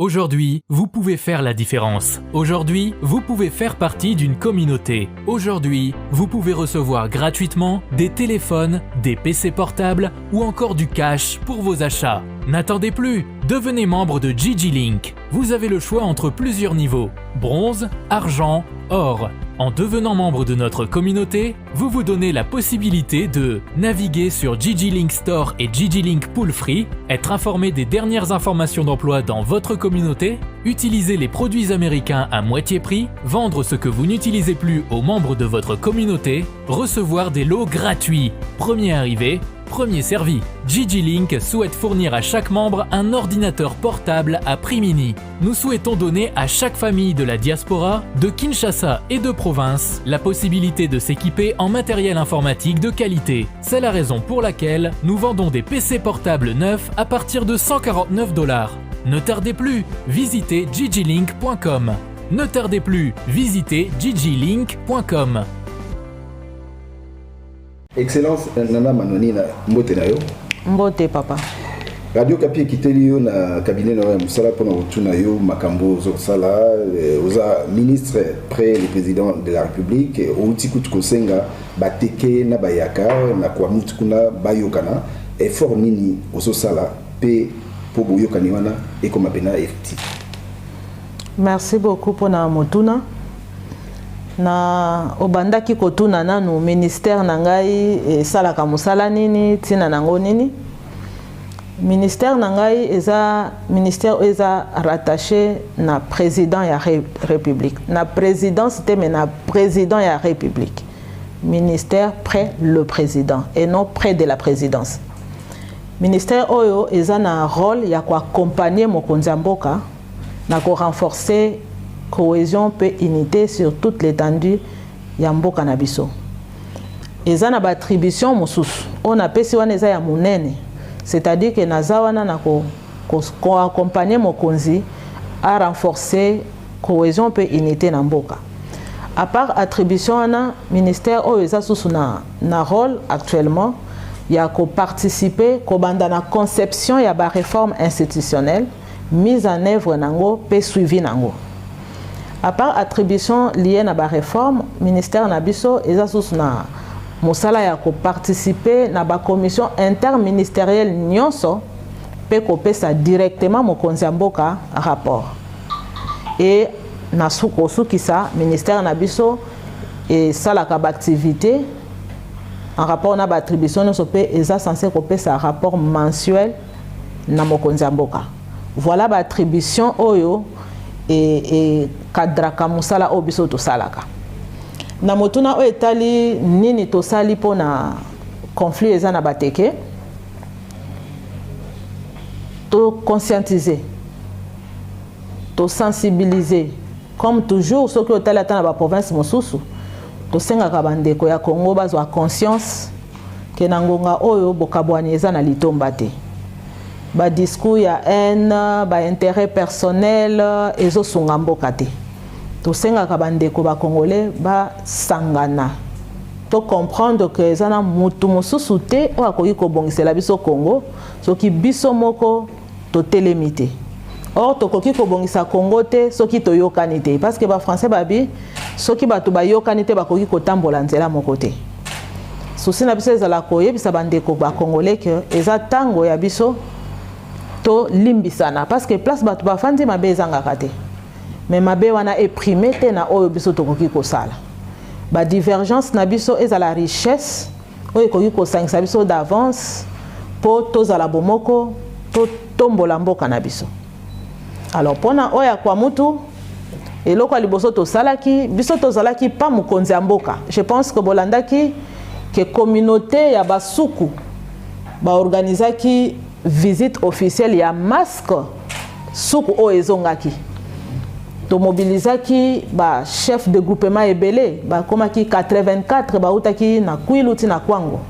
Aujourd'hui, vous pouvez faire la différence. Aujourd'hui, vous pouvez faire partie d'une communauté. Aujourd'hui, vous pouvez recevoir gratuitement des téléphones, des PC portables ou encore du cash pour vos achats. N'attendez plus, devenez membre de GG Link. Vous avez le choix entre plusieurs niveaux, bronze, argent, or. En devenant membre de notre communauté, vous vous donnez la possibilité de naviguer sur GG Link Store et GG Link Pool Free, être informé des dernières informations d'emploi dans votre communauté, utiliser les produits américains à moitié prix, vendre ce que vous n'utilisez plus aux membres de votre communauté, recevoir des lots gratuits. Premier arrivé, premier servi. GG Link souhaite fournir à chaque membre un ordinateur portable à prix mini. Nous souhaitons donner à chaque famille de la diaspora, de Kinshasa et de province la possibilité de s'équiper en matériel informatique de qualité. C'est la raison pour laquelle nous vendons des PC portables neufs à partir de $149. Ne tardez plus, visitez gglink.com. Ne tardez plus, visitez gglink.com. Excellence Nana Manonina mbote na yo. Mbote papa. Radio Kapi kiteli yo na cabinet na musala pona utuna yo makambo zo sala oza ministre près le président de la République outi kutukosenga bateke na bayaka na kwa mutukuna bayokana effort nini ozo sala pe po boyokani wana et comme bena effectif. Merci beaucoup pour na motuna. Na obandaki kotuna nanu ministère nangai esalaka musala nini tina nango nini ministère nangai eza ministère eza rattaché na président ya république na présidence te mais na président ya république ministère près le président et non près de la présidence ministère oyo eza na rôle ya ko accompagner mokonzi ya mboka na ko renforcer cohésion et unité sur toute l'étendue ya mboka na biso. Eza na attribution mosusu. On a pesi wana eza ya munene. C'est-à-dire que naza wana na ko accompagner mokonzi à renforcer cohésion et unité na mboka. À part attribution wana ministère o eza susu na rôle actuellement ya ko participer ko banda na conception ya ba réforme institutionnelle mise en œuvre nango pe suivi nango. À part attribution liée à la réforme, le ministère Nabiso est na musala ya ko participer na ba commission interministérielle nyonso pe ko pesa directement mokonzi mboka rapport. Et na sukosu kisa ministère Nabiso et sala ka activité en rapport na ba attribution nyonso pe eza censé ko pesa rapport mensuel na mokonzi mboka. Voilà ba attribution oyo et kadraka musala obiso to salaka na motuna o etali nini to sali pona conflit eza na bateke to conscientiser to sensibiliser comme toujours ce que otali ata na ba province mosusu to senga ka bandeko ya Congo bazwa conscience ke na ngonga oyo bokabwani eza na litomba te ba discours ya haine ba intérêt personnel ezo sunga mboka te to senga ka bandeko ba congolais ba sangana to comprendre que ezana mutu mosusu te o akoki ko bongisela biso Congo soki biso moko to telemite or to koki ko bongisa Congo te soki to yokani te parce que ba français babi soki bato ba yokani te bakoki ko tambola nzela moko te souci na biso ezala koyebisa bandeko ba congolais que eza tango ya biso to limbisana parce que place batu bafandi mabe ezangaka te mais mabe wana éprimé te na oyo biso tokoki kosala ba divergence na biso ezala richesse oyo ekoki kosangisa biso d'avance po tozala bomoko to tombola mboka na biso alors pona oya kwa mutu eloko liboso tosalaki biso tozalaki pa mokonzi ya mboka je pense que bolandaki que communauté ya basuku ba organizaki visite officielle ya masque suku o ezongaki to mobilisaki ba chef de groupement ebele ba komaki 84 ba utaki na Kwiluti na Kwango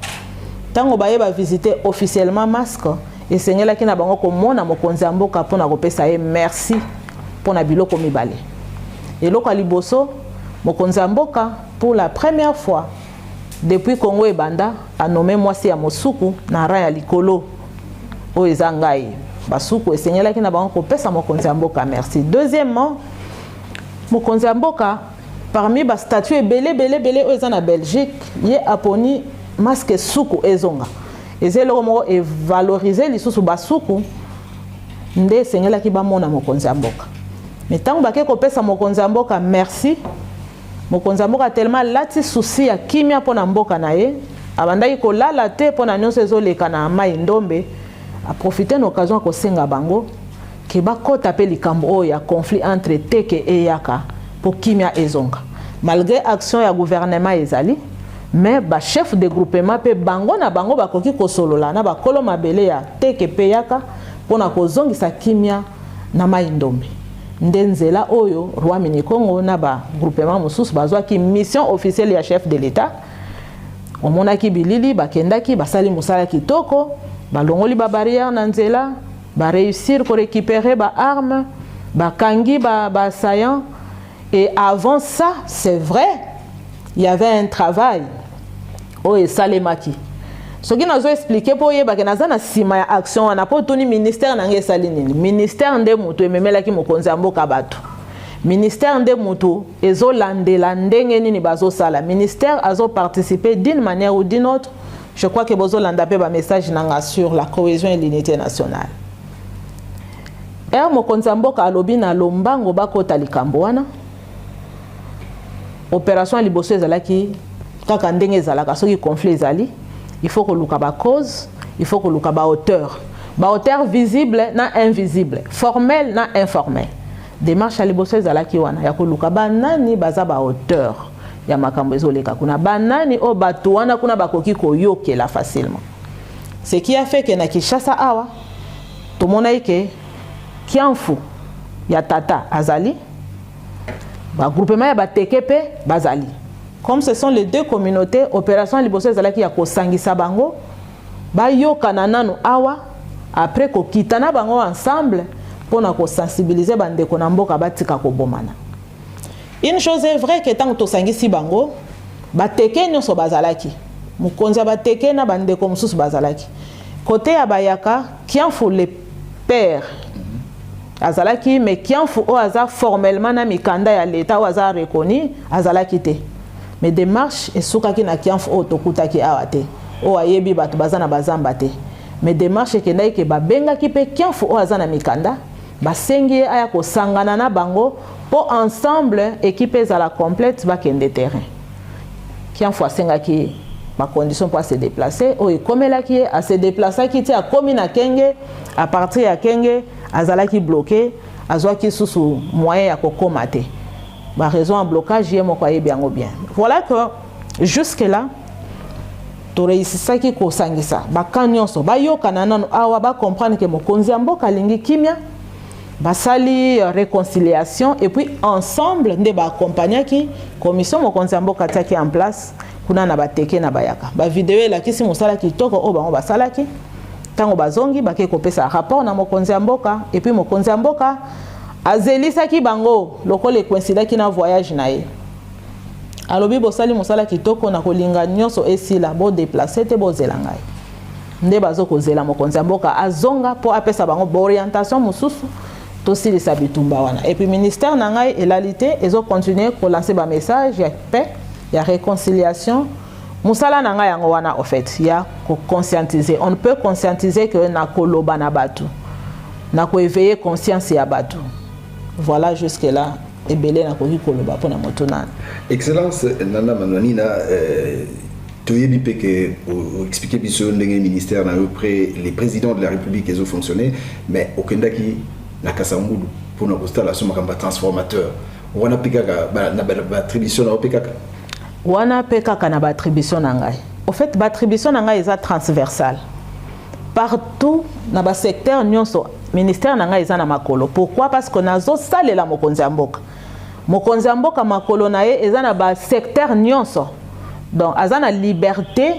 tango ba yeba visiter officiellement masque et sengelaki na bango ko mona mokonzi mboka pona ko pesa ye merci pona biloko mibale eloko liboso mokonzi mboka pour la première fois depuis Congo ebanda a nommé mwasi ya mosuku na rang ya likolo o ezangai basuku esengela ki na bango kopesa mokonzi ya mboka merci. Deuxièmement, mokonzi ya mboka parmi ba statut belé oyo eza na Belgique ye aponi masque suku ezonga ezelo moko e valoriser lisusu basuku nde esengela ki bamona mokonzi ya mboka. Mais tant que kopesa mokonzi ya mboka merci, mokonzi ya mboka tellement lati souci ya kimia pona mboka na ye abandaki kolala te pona nyonso ezoleka na mai ndombe a profiter l'occasion ko senga bango ke bakota pe likambo oyo ya conflit entre teke e yaka pour kimia ezonga malgré action ya gouvernement ezali mais ba chef de groupement pe bango na bango bakoki kosolola na bakolo mabele ya teke pe yaka pona kozongisa kimia na mai ndombe. Ndenzela oyo roi Minikongo na ba groupement mosusu bazwaki mission officielle ya chef de l'état omonaki bilili bakendaki basali musala kitoko balongoli ba barrière na nzela ba réussir ko récupérer ba armes bakangi ba assaillants. Et avant ça c'est vrai il y avait un travail oyo salemaki soki nazo expliquer po yeba ke naza na sima ya action wana po toni ministère na ngesali nini ministère nde mutu ememelaki mokonzi ya mboka bato ministère nde mutu ezolandela ndenge nini bazosala ministère azo participer d'une manière ou d'une autre. Je crois que bozolanda pe ba message nanga sur la cohésion et l'unité nationale. Mokonzi ya mboka alobi na lombango bakota likambo wana opération liboso ezalaki kaka ndenge ezalaka soki conflit ezali il faut que luka ba cause, il faut que luka ba auteur visible na invisible, formel na informel. Démarche à liboso ezalaki wana ya ko luka ba nani baza ba auteur ya makambo ezoleka kuna banani o batu wana kuna bakoki koyokela facilement. Ce qui a fait que na Kinshasa awa tout mona ike kianfu ya tata azali ba groupement ya batekepe bazali. Comme ce sont les deux communautés, opération liboso ezalaki ya kosangisa bango ba yokana nanu awa après ko kitana bango ensemble pona ko sensibiliser bandeko na mboka batika ko bomana. Une chose est vraie que tant to sangisi bango bateke nyonso bazalaki mukonzi bateke na bandeko mususu bazalaki côté ya bayaka kianfu le père azalaki mais kianfu o aza formellement na mikanda ya l'état o aza reconnu azalaki te. Mais démarche et soukaki na kianfu o tokutaki awate o ayebi batu bazana bazamba te. Mais démarche ke ndai ke babenga ki pe kianfu o azana mikanda basengi aya ko sangana na bango po ensemble équipe za la complète ba kende terrain. Kianfu asenga ki ma condition pour se déplacer o ekomela ki a se déplacer ki ti a komi na kenge à partir ya kenge azalaki bloqué azwaki susu moyen ya kokoma te. Ba raison en blocage yé moko yebi yango bien. Voilà que jusque là to réussissa ki ko sangisa ba kanyonso ba yokana nanu awa ba comprendre que mokonzi ya mboka lingi kimia ba sali réconciliation et puis ensemble nde ba accompagner ki commission mokonzi ya mboka taki en place kuna na bateke na bayaka ba vidéo la kisi mosala kitoko o bango basalaki tango bazongi bake kopesa rapport na mokonzi ya mboka et puis mokonzi ya mboka azelisa ki bango lokole coïncida ki na voyage na ye alobi bosali mosala kitoko na kolinga nyonso esila bo déplacer te bozela ngai nde bazoko zela mokonzi ya mboka azonga po apesa bango bo orientation mususu to silisa bitumba wana et puis ministère na ngai elalité ezo continuer ko lancer ba message ya paix ya réconciliation musala na ngai yango wana en fait ya ko conscientiser. On ne peut conscientiser que na koloba na batu na ko éveiller conscience ya batu. Voilà jusque là et belé na ko koloba pona motona. Excellence Nana Manwanina toyebi pe que expliquer biso ndenge ministère na auprès les présidents de la République ils ont fonctionné mais okendaki na Kasambulu pour na installation makamba transformateur wana pikaka na ba attribution na opekaka wana pekaka na ba attribution na ngai. Au fait ba attribution na ngai eza transversale partout na ba secteur nyonso ministère na ngai eza na makolo. Pourquoi? Parce que nazo salela mokonzi ya mboka. Mokonzi ya mboka makolo na ye eza na ba secteur nyonso. Donc azana liberté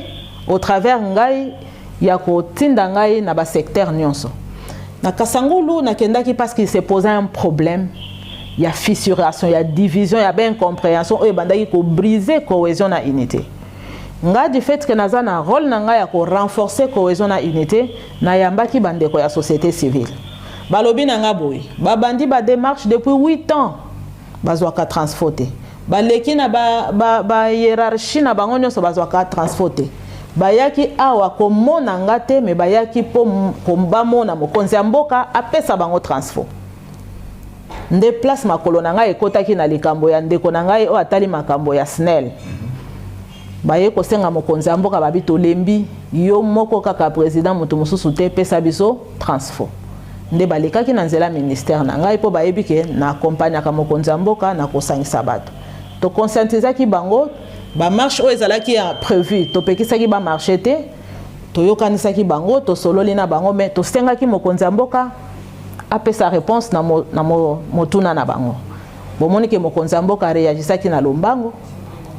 au travers ngai ya ko tinda ngai na ba secteur nyonso. Na Kasangulu na kendaki parce qu'il s'est posé un problème. Il y a fissuration, il y a division, il y a bien incompréhension, il y a briser cohésion et unité. nga du fait que naza na rôle na nga ya ko renforcer cohésion na unité na yambaki bandeko ya société civile balobi na nga boy babandi ba démarche depuis 8 ans bazwaka transfauté baleki na ba hiérarchie na bango nyonso bazwaka transfauté bayaki awa komona nga te me bayaki po kombamona mokonzi ya mboka apesa bango transfo nde place makolo na ngai ekotaki na likambo ya ndeko na ngai o atali makambo ya SNEL baye kosenga mokonzi ya mboka babi tolembi yo moko kaka président mutu mususu te pesa biso transfo nde balekaki na nzela ministère na ngai po bayebi ke na accompagnaka mokonzi ya mboka na kosangisa bato to conscientisaki bango ba marche o ezalaki ya prévu to pekisaki ba marché te to yokanisaki bango to sololi na bango mais to sengaki mokonzi ya mboka apesa réponse na motuna na bango bomoni ke mokonzi ya mboka réagisaki na lombango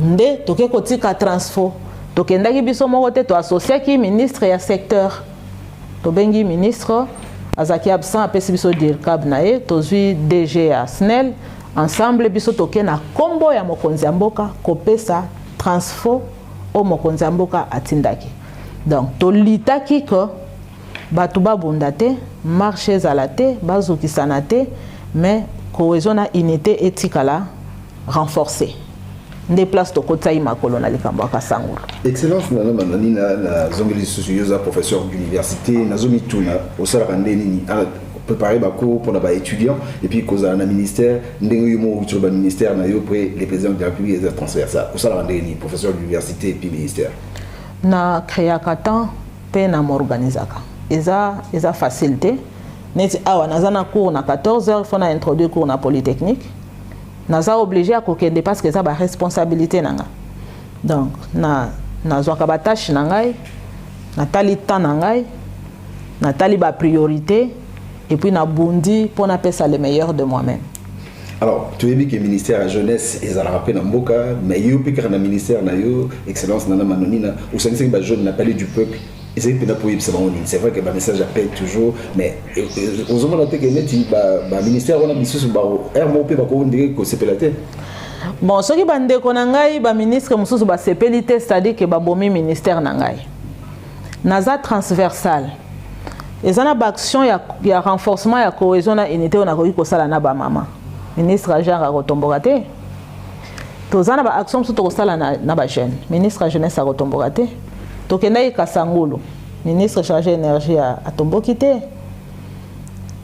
nde toke kotika transfo tokendaki biso moko te to associaki ministre ya secteur to bengi ministre azaki absent apesi biso dircab na ye tozwi DG ya SNEL ensemble biso toke na kombo ya mokonzi ya mboka kopesa transfo o mokonzi ya mboka atindaki donc tolitaki ko bato babunda te marche ezala te bazokisana te mais cohésion na unité etikala renforcée nde place tokotai makolo na likambo ya kasangolo excellence nana manani na zongeli sociosa professeur d'université nazomi tuna osalaka nde nini préparer bako pour les étudiants et puis cause na ministère ndenge yo mo sur le ministère na yo près les présidents de la République des transversales osalaka nde ni professeur d'université et puis ministère na créaka temps pe na m'organisaka eza facilité neti awa nazana cours na 14h il faut na introduire cours na polytechnique naza obligé à kokende parce que ça ba responsabilité nanga donc na zwaka ba tâche nangai na tali temps nangai na tali ba priorité et puis na bundi pour na pesa le meilleur de moi-même. Alors tu as dit que le ministère de la jeunesse est à la rappel dans Mboka mais yo pe ka na ministère na yo excellence nana manonina ou ça que ba jeune n'a parlé du peuple et c'est peut-être pour c'est vrai que le message appelle toujours mais aux hommes là que net ba ministère on a mis sur ba RMOP ba ko ndike ko sepelate bon soki bande ko na ngai ba ministre mususu ba sepelite c'est-à-dire que ba bomi ministère na ngai naza transversal ezana ba action ya renforcement ya cohésion na unité on a ko sala na ba mama ministre agent a kotomboka te tozana ba action mususu ko sala na ba jeune ministre jeunesse a kotomboka te tokendaki kasangulu ministre chargé énergie a tomboki te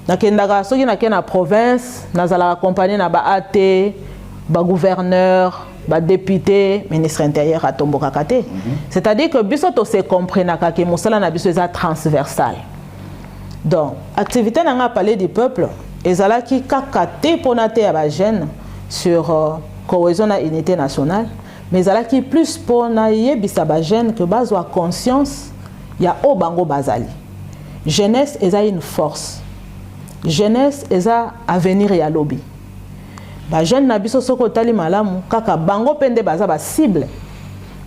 nakendaka soki nake na province nazalaka accompagné na ba AT ba gouverneur ba député ministre intérieur a tombokaka te c'est-à-dire que biso to se comprenaka ke mosala na biso eza transversal donc activité nanga parler du peuple ezalaki kaka te pona te ya ba jeune sur cohésion na unité nationale mais ezalaki plus pona yebisa ba jeune que bazwa conscience ya o bango bazali jeunesse eza une force jeunesse eza avenir ya lobby ba jeune na biso soko tali malamu kaka bango pende baza ba cible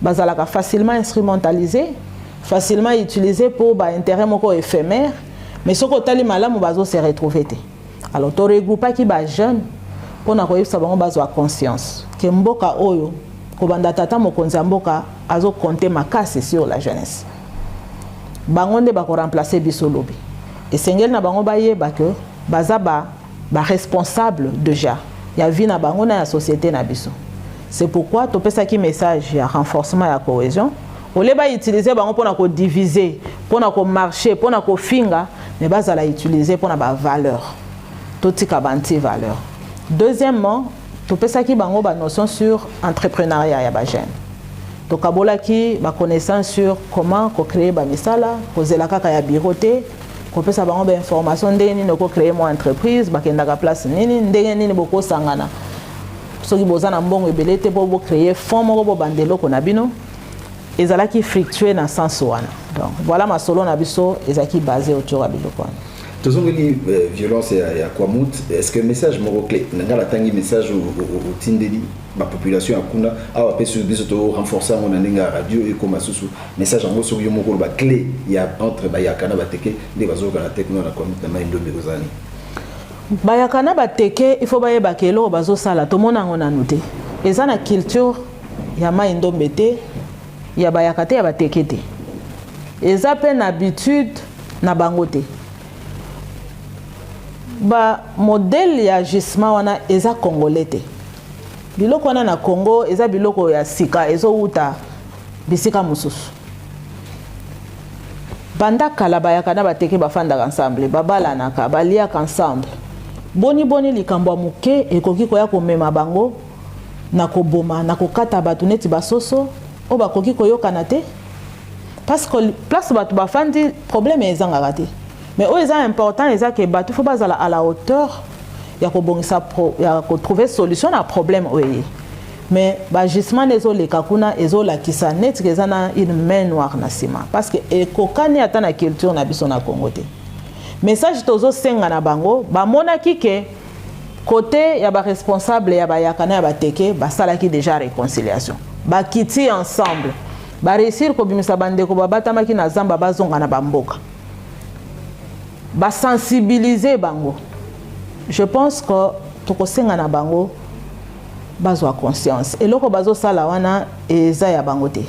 bazalaka facilement instrumentalisé facilement utilisé pour ba intérêt moko éphémère mais soko tali malamu bazo se retrouver te alors to regrouper ki ba jeune pona ko yebisa bango bazwa conscience ke mboka oyo ko banda tata mokonzi mboka azo compter makasi sur la jeunesse bango nde ba ko remplacer biso lobby et sengel na bango ba yeba que baza ba responsable déjà ya vie na bango na la société na biso c'est pourquoi to pesa ki message ya renforcement ya cohésion on les ba utiliser bango pona ko diviser pona ko marcher pona ko finga mais baza la utiliser pona ba valeur to tika banti valeur deuxièmement to pesa ki bango ba notion sur entrepreneuriat ya ba jeune to kabola ki ba connaissance sur comment ko créer ba misala ko zela kaka ya biroté ko pesa bango ba information ndenge nini ko créer mo entreprise ba kendaka place nini ndenge nini boko sangana soki bozana mbongo ebele te bo créer fond moko bo bandelo ko na bino ezalaki fructueux na sens wana donc voilà ma solo na biso ezaki basé autour ya biloko wana tozongeli violence ya kwamut est-ce que message moko clé ngala tangi message au tindeli ba population akuna awa pesu biso to renforcer on ndinga radio et comme susu message ngo so yo moko ba clé ya entre ba yakana bateke nde bazoka na techno na kwamut na maindo bezani ba yakana bateke il faut ba yeba kelo bazo sala to mona ngona noté ezana culture ya maindo mbete ya bayaka te ya bateke te eza mpe na habitude na bango te ba modèle ya gisement wana eza congolais te biloko wana na Congo eza biloko ya sika ezowuta bisika mosusu banda kala bayaka na bateke bafandaka ensemble babalanaka baliaka ensemble boni likambo ya moke ekoki koya komema bango na koboma na kokata bato neti basoso o bakoki koyokana te parce que place bato bafandi problème ezangaka te mais oyo eza important eza ke bato faut bazala à la hauteur ya kobongisa ya trouver solution na problème oyo mais bagisement ezoleka kuna ezolakisa neti ke eza na une main noire na nsima parce que ekokani ata na culture na biso na Congo te message tozosenga na bango bamonaki ke côté ya baresponsable ya bayaka na ya bateke basalaki déjà réconciliation bakiti ensemble baréussir kobimisa bandeko babatamaki na zamba bazonga na bamboka basensibiliser bango je pense que tokosenga na bango bazwa conscience eloko bazosala wana eza ya bango te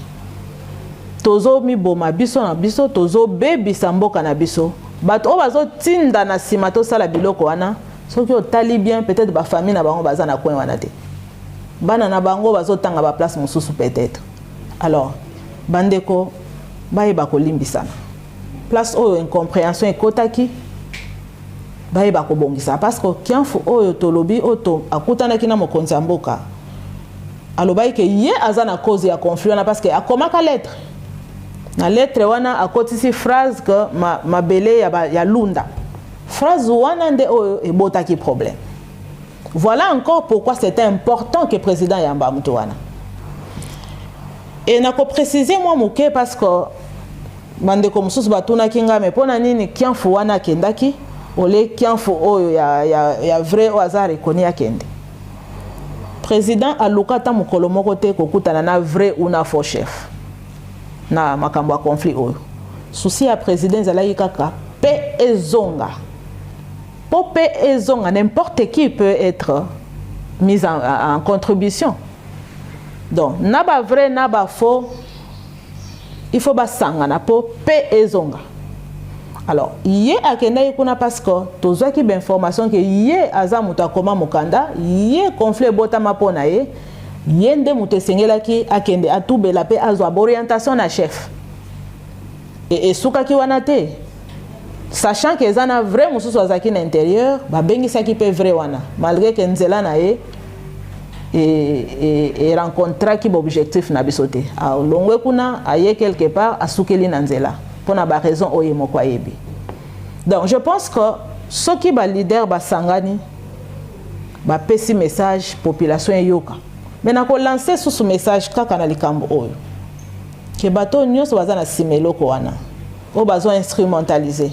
tozo miboma biso na biso tozo bebisa mboka na biso bato oyo bazotinda na nsima tosala biloko wana soki otali bien peut-être bafamille na bango baza na coin wana te bana na bango bazotanga baplace mosusu peut-être alors bandeko bayeba kolimbisana place oyo incompréhension ekotaki bayeba kobongisa parce que kianfu oyo tolobi oto akutanaki na mokonzi ya mboka alobaki ke ye aza na cause ya conflit wana parce que akomaka lettre na lettre wana akotisi phrase que mabele ya lunda phrase wana nde oyo ebotaki problème. Voilà encore pourquoi c'était important que le président yamba mutu wana. Et nako préciser moi moke parce que bande comme sous batuna kinga mais pona nini kianfu wana kendaki ole kianfu oyo ya vrai au hasard ekoni akende. Président alukata mukolo moko te kokutana na vrai ou na faux chef. Na makambo ya conflit oyo. Souci ya président zalaki kaka pe ezonga. Pope ezonga, n'importe qui peut être mis en contribution. Donc, naba vrai, naba faux, il faut basangana po pe ezonga. Alors, yé akenda yikuna parce que tozo ki d'information que yé aza muta koma mukanda, yé conflit bota mapona ye, yende mute sengela ki akende atubela pe azwa orientation na chef. Et suka ki wanate. Sachant que les ana vrai mususu azaki na intérieur ba bengi saki pe vrai wana malgré que nzela na ye et rencontra ki objectif na bisote a longwe kuna aye quelque part asukeli na nzela pona ba raison oye moko ayebi. Donc je pense que ceux qui ba leader ba sangani ba pesi message population yoka mais na ko lancer sous message kaka na likambo oyo ke bato nyonso bazana simelo ko wana o bazo instrumentaliser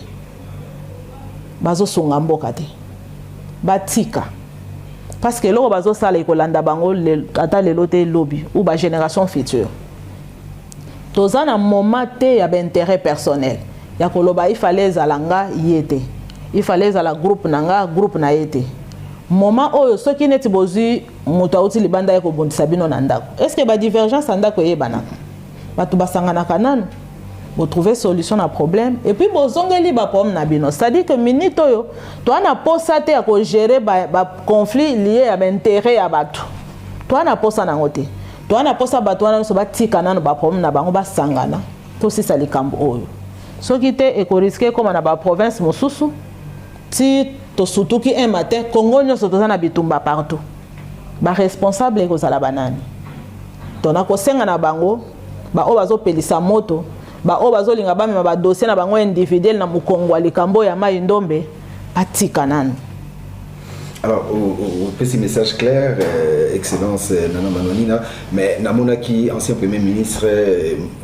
bazo sunga mboka te batika parce que loko bazo sala ekolanda bango ata lelo te lobby ou ba génération future tozana moment te ya intérêt personnel ya koloba il fallait zalanga yete il fallait zala groupe nanga groupe na yete moment oyo soki neti bozi muta uti libanda yako bondisa bino na ndako est-ce que ba divergence ndako yebana batu basangana kananu vous trouvez solution à problème et puis bozongeli ba problème na bino c'est-à-dire que minute oyo to ana posa te ya ko gérer ba conflit lié à intérêt ya batu to ana posa na ngote to ana posa batu wana so batika nanu ba problème na bango basangana to sisa likambo oyo soki te eko risquer comme na ba province mosusu ti to sutuki un matin Congo nyonso to na bitumba partout ba responsable eko sala banani to na ko senga na bango ba o bazo pelisa moto ba o bazolinga ba mema ba dossier na bango individuel na mukongwa likambo ya mai ndombe atika nanu. Alors au petit message clair excellence Nana Manonina mais namonaki ancien premier ministre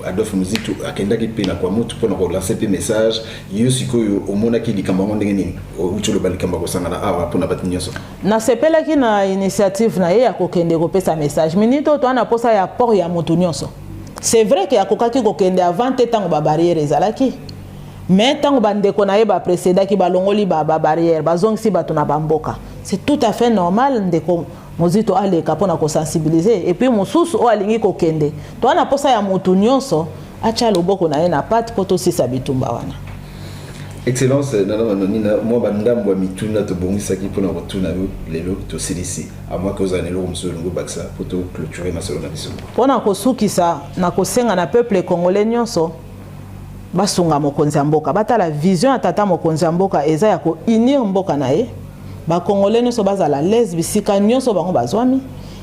Adolphe Muzitu akendaki pe na kwa mutu pona relancer pe message yosiko au monaki likambo ndenge nini utolo balikambo ko sangana awa pona batinyoso na sepelaki na initiative na ye ya kokende ko pesa message minito to ana posa ya port ya mutu nyonso. C'est vrai que yakokaki kokende avant tant ba barrière ezalaki mais tant bandeko na ye ba précédent ki balongoli ba barrière bazongisi bato na bamboka c'est tout à fait normal ndeko mozito aleka pona ko sensibiliser et puis mosusu o alingi ko kende to ana posa ya motu nyonso acha loboko na ye na pati poto sisa bitumba wana. Excellence, nanina moi bandam wa mituna to bongisa ki pona rotuna lelo to CDC à moi que vous allez le monsieur ngo baksa pour to clôturer ma salon na biso. Pona ko sukisa na ko senga na peuple congolais nyonso basunga mokonzi ya mboka batala vision ya tata mokonzi ya mboka eza ya ko unir mboka na ye ba congolais nyonso bazala l'aise bisika nyonso bango bazwami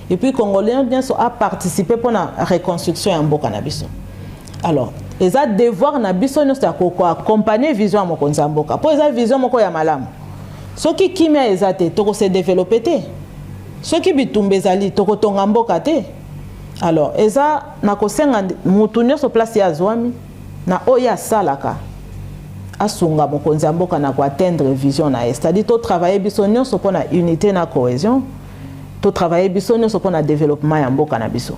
et puis congolais nyonso a participer pour la reconstruction ya mboka na biso. Alors eza devoir na biso nyonso ya ko accompagner vision ya mokonzi ya mboka po eza vision moko ya malamu soki kimia eza te toko se développer te soki bitumba ezali toko tonga mboka te. Alors eza na ko senga mutu nyonso place ya zwami na oya salaka asunga mokonzi ya mboka na ko atteindre vision na c'est-à-dire to travailler biso nyonso pona unité na cohésion to travailler biso nyonso pona développement ya mboka na biso.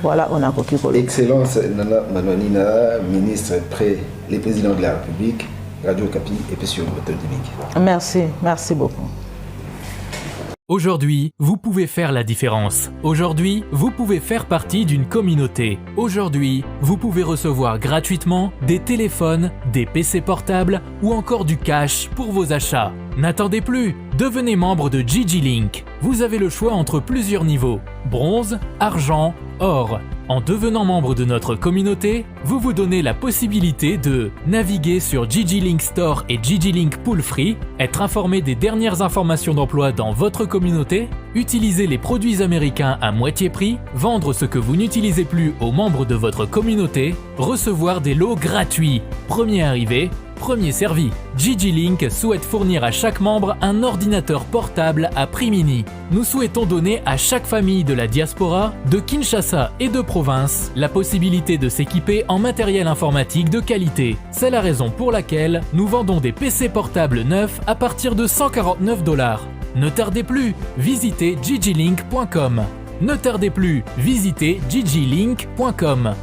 Voilà, on a coquille. Excellence, Nana Manouanina, ministre près les présidents de la République, Radio Okapi et puis sur le Merci, merci beaucoup. Aujourd'hui, vous pouvez faire la différence. Aujourd'hui, vous pouvez faire partie d'une communauté. Aujourd'hui, vous pouvez recevoir gratuitement des téléphones, des PC portables ou encore du cash pour vos achats. N'attendez plus, devenez membre de Gigi Link. Vous avez le choix entre plusieurs niveaux, bronze, argent, or. En devenant membre de notre communauté, vous vous donnez la possibilité de naviguer sur Gigi Link Store et Gigi Link Pool Free, être informé des dernières informations d'emploi dans votre communauté, utiliser les produits américains à moitié prix, vendre ce que vous n'utilisez plus aux membres de votre communauté, recevoir des lots gratuits. Premier arrivé, premier servi. Gigi Link souhaite fournir à chaque membre un ordinateur portable à prix mini. Nous souhaitons donner à chaque famille de la diaspora, de Kinshasa et de province, la possibilité de s'équiper en matériel informatique de qualité. C'est la raison pour laquelle nous vendons des PC portables neufs à partir de $149. Ne tardez plus, visitez gigilink.com. Ne tardez plus, visitez gigilink.com.